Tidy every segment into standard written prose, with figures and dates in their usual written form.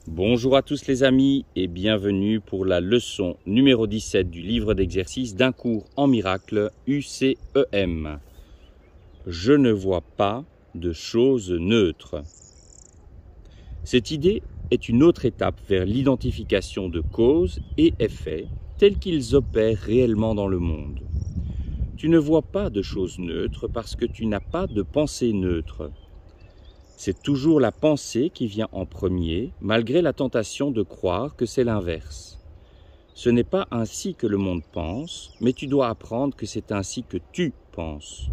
Bonjour à tous les amis et bienvenue pour la leçon numéro 17 du livre d'exercice d'un cours en miracle UCEM. Je ne vois pas de choses neutres. Cette idée est une autre étape vers l'identification de causes et effets tels qu'ils opèrent réellement dans le monde. Tu ne vois pas de choses neutres parce que tu n'as pas de pensée neutre. C'est toujours la pensée qui vient en premier, malgré la tentation de croire que c'est l'inverse. Ce n'est pas ainsi que le monde pense, mais tu dois apprendre que c'est ainsi que tu penses.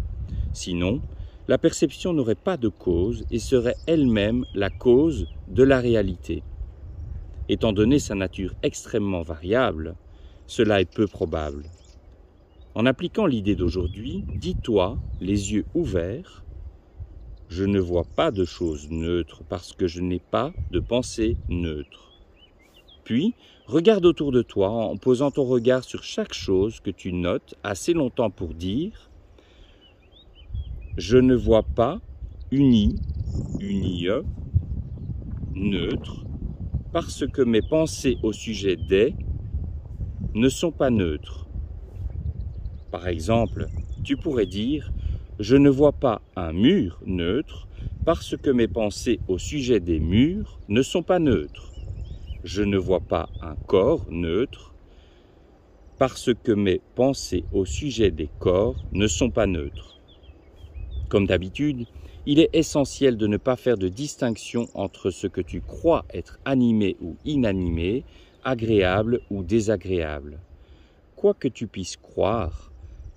Sinon, la perception n'aurait pas de cause et serait elle-même la cause de la réalité. Étant donné sa nature extrêmement variable, cela est peu probable. En appliquant l'idée d'aujourd'hui, dis-toi, les yeux ouverts, je ne vois pas de choses neutres parce que je n'ai pas de pensée neutre. Puis, regarde autour de toi en posant ton regard sur chaque chose que tu notes assez longtemps pour dire « Je ne vois pas uni, unie, neutre, parce que mes pensées au sujet des ne sont pas neutres. » Par exemple, tu pourrais dire « Je ne vois pas un mur neutre parce que mes pensées au sujet des murs ne sont pas neutres. Je ne vois pas un corps neutre parce que mes pensées au sujet des corps ne sont pas neutres. » Comme d'habitude, il est essentiel de ne pas faire de distinction entre ce que tu crois être animé ou inanimé, agréable ou désagréable. Quoi que tu puisses croire,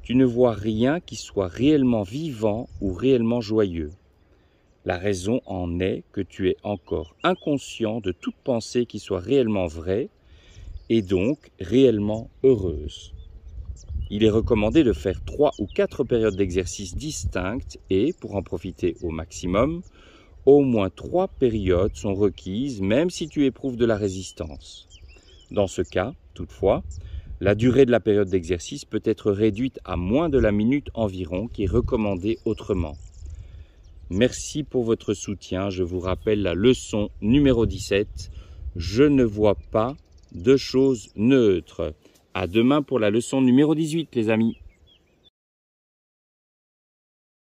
tu ne vois rien qui soit réellement vivant ou réellement joyeux. La raison en est que tu es encore inconscient de toute pensée qui soit réellement vraie et donc réellement heureuse. Il est recommandé de faire 3 ou 4 périodes d'exercice distinctes et, pour en profiter au maximum, au moins 3 périodes sont requises même si tu éprouves de la résistance. Dans ce cas, toutefois, la durée de la période d'exercice peut être réduite à moins de la minute environ qui est recommandée autrement. Merci pour votre soutien. Je vous rappelle la leçon numéro 17. Je ne vois pas de choses neutres. À demain pour la leçon numéro 18, les amis.